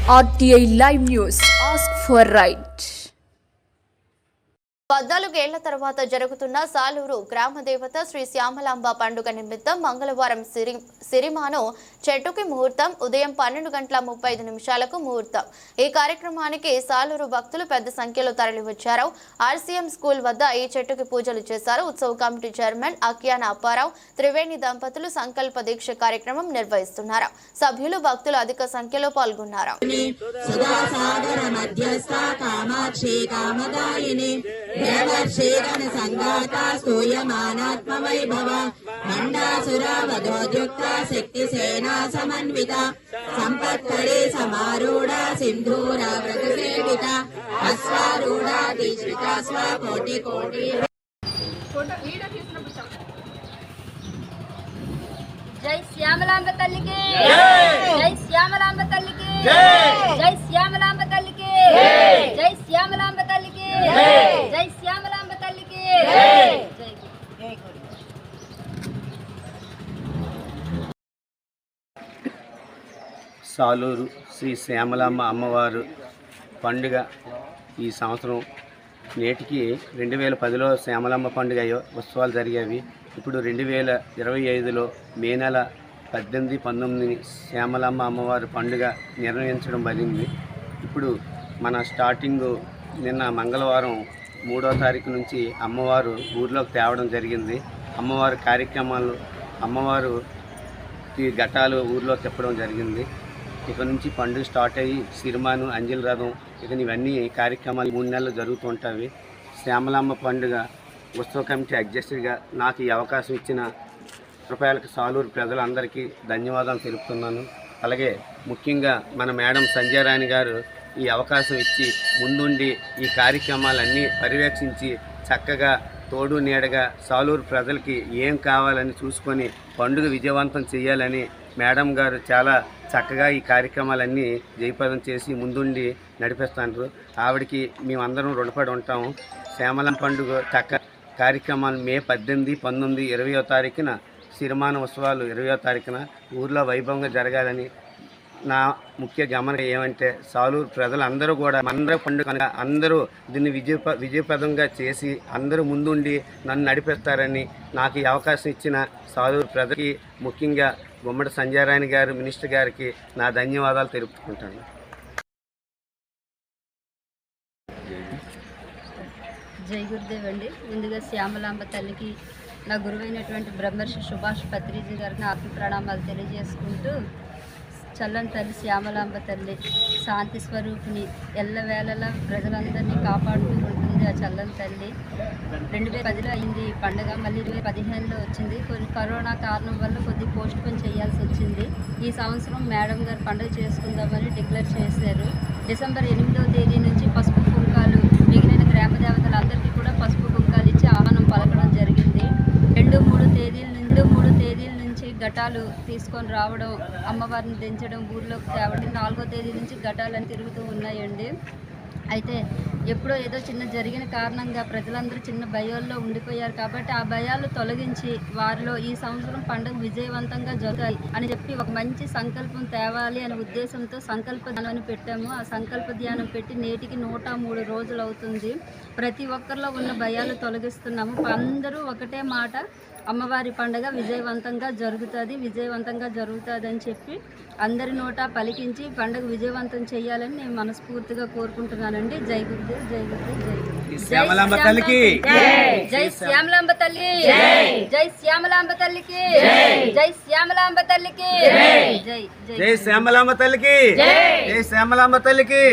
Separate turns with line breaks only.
RTI Live News. Ask for right.
14 ఏళ్ల తర్వాత జరుగుతున్న సాలూరు గ్రామ దేవత శ్రీ శ్యామలాంబ పండుగ నిమిత్తం మంగళవారం సిరిమాను చెట్టుకి ముహూర్తం ఉదయం 12:35 ముహూర్తం. ఈ కార్యక్రమానికి సాలూరు భక్తులు పెద్ద సంఖ్యలో తరలివచ్చారు. RCM స్కూల్ వద్ద ఈ చెట్టుకి పూజలు చేశారు. ఉత్సవ కమిటీ చైర్మన్ అక్యాన అప్పారావు త్రివేణి దంపతులు సంకల్ప దీక్ష కార్యక్రమం నిర్వహిస్తున్నారు. సభ్యులు భక్తులు అధిక సంఖ్యలో పాల్గొన్నారు.
దేవర్షేరణ సంగాత స్తూయమానాత్మ వైభవ మండాసురావధోద్యుక్త శక్తి సేనా సమన్విత సంపత్కరే సమారూఢ సింధూర వ్రత సేవిత అశ్వారూఢ దీక్షిత స్వకోటి కోటి.
జై శ్యామలాంబ తల్లికి జై శ్యామలాంబ తల్లికి జై శ్యామలాంబ తల్లికి జై శ్యామలాంబ తల్లికి జై శ్యామలాంబ తల్లికి జై
సాలూరు శ్రీ శ్యామలాంబ అమ్మవారు పండుగ ఈ సంవత్సరం నేటికి 2010లో శ్యామలాంబ పండుగ ఉత్సవాలు జరిగేవి. ఇప్పుడు 2025లో మే నెల 18, 19 శ్యామలాంబ అమ్మవారి పండుగ నిర్వహించడం జరిగింది. ఇప్పుడు మన స్టార్టింగ్ నిన్న మంగళవారం 3వ తారీఖు నుంచి అమ్మవారు ఊర్లోకి తేవడం జరిగింది. అమ్మవారి కార్యక్రమాలు, అమ్మవారు ఘటాలు ఊర్లో తిప్పడం జరిగింది. ఇక నుంచి పండుగ స్టార్ట్ అయ్యి సిరిమాను, అంజలి రథం, ఇవన్నీ కార్యక్రమాలు 3 నెలలు జరుగుతుంటాయి. శ్యామలాంబ పండుగ ఉత్సవ కమిటీ అధ్యక్షుడిగా నాకు ఈ అవకాశం ఇచ్చిన రూపాయలకు సాలూరు ప్రజలందరికీ ధన్యవాదాలు తెలుపుతున్నాను. అలాగే ముఖ్యంగా మన మేడం సంజయ్ రాణి గారు ఈ అవకాశం ఇచ్చి ముందుండి ఈ కార్యక్రమాలన్నీ పర్యవేక్షించి చక్కగా తోడు నీడగా సాలూరు ప్రజలకి ఏం కావాలని చూసుకొని పండుగ విజయవంతం చేయాలని మేడం గారు చాలా చక్కగా ఈ కార్యక్రమాలన్నీ జయప్రదం చేసి ముందుండి నడిపిస్తున్నారు. ఆవిడకి మేమందరం రుణపడి ఉంటాము. శ్యామలాంబ పండుగ చక్క కార్యక్రమాలు మే 18, 19, 20వ తారీఖున సిరిమాన ఉత్సవాలు 20వ తారీఖున ఊర్లో వైభవంగా జరగాలని నా ముఖ్య గమనం ఏమంటే సాలూరు ప్రజలందరూ కూడా అందరూ పండుగ అందరూ దీన్ని విజయప్రదంగా చేసి అందరూ ముందుండి నన్ను నడిపిస్తారని నాకు ఈ అవకాశం ఇచ్చిన సాలూరు ప్రజలకి ముఖ్యంగా గుమ్మడి సంజయ్ రాణి గారు మినిస్టర్ గారికి నా ధన్యవాదాలు తెలుపుకుంటాను.
జై గురుదేవ్ అండి. ముందుగా శ్యామలాంబ తల్లికి నా గురువైనటువంటి బ్రహ్మర్షి సుభాష్ పత్రిజీ గారికి ఆత్మ ప్రణామాలు తెలియజేసుకుంటూ, చల్లని తల్లి శ్యామలాంబ తల్లి శాంతి స్వరూపిణి, ఎల్లవేళలా ప్రజలందరినీ కాపాడుతూ ఉంటుంది ఆ చల్లని తల్లి. 2010లో అయింది ఈ పండుగ, మళ్ళీ 2015లో వచ్చింది. కొన్ని కరోనా కారణం వల్ల కొద్ది పోస్ట్ పోన్ చేయాల్సి వచ్చింది. ఈ సంవత్సరం మేడం గారు పండుగ చేసుకుందామని డిక్లేర్ చేశారు. డిసెంబర్ 8వ తేదీ నుంచి పసుపు కుంకాలు మిగిలిన గ్రామ దేవతలందరికీ కూడా పసుపు కుంకాలు ఇచ్చి ఆహ్వానం పలకడం జరిగింది. 2-3 తేదీల నుంచి ఘటాలు తీసుకొని రావడం, అమ్మవారిని దించడం, ఊర్లోకి తేవడం, 4వ తేదీ నుంచి ఘటాలని తిరుగుతూ ఉన్నాయండి. అయితే ఎప్పుడో ఏదో చిన్న జరిగిన కారణంగా ప్రజలందరూ చిన్న భయాల్లో ఉండిపోయారు. కాబట్టి ఆ భయాలు తొలగించి వారిలో ఈ సంవత్సరం పండుగ విజయవంతంగా జరగాలి అని చెప్పి ఒక మంచి సంకల్పం తేవాలి అనే ఉద్దేశంతో సంకల్ప ధ్యానం పెట్టాము. ఆ సంకల్ప ధ్యానం పెట్టి నేటికి 103 రోజులు అవుతుంది. ప్రతి ఒక్కరిలో ఉన్న భయాలు తొలగిస్తున్నాము. అందరూ ఒకటే మాట, అమ్మవారి పండుగ విజయవంతంగా జరుగుతుంది అని చెప్పి అందరి నోట పలికించి పండుగ విజయవంతం చేయాలని నేను మనస్ఫూర్తిగా కోరుకుంటున్నానండి. జై గురుదేవ్, జై గురుదేవ్, జై గురుదేవ్. జై శ్యామలాంబ తల్లికి జై శ్యామలాంబ తల్లి జై శ్యామలాంబ తల్లికి జై శ్యామలాంబ తల్లికి జై
శ్యామలాంబ తల్లికి జై శ్యామలాంబ తల్లికి.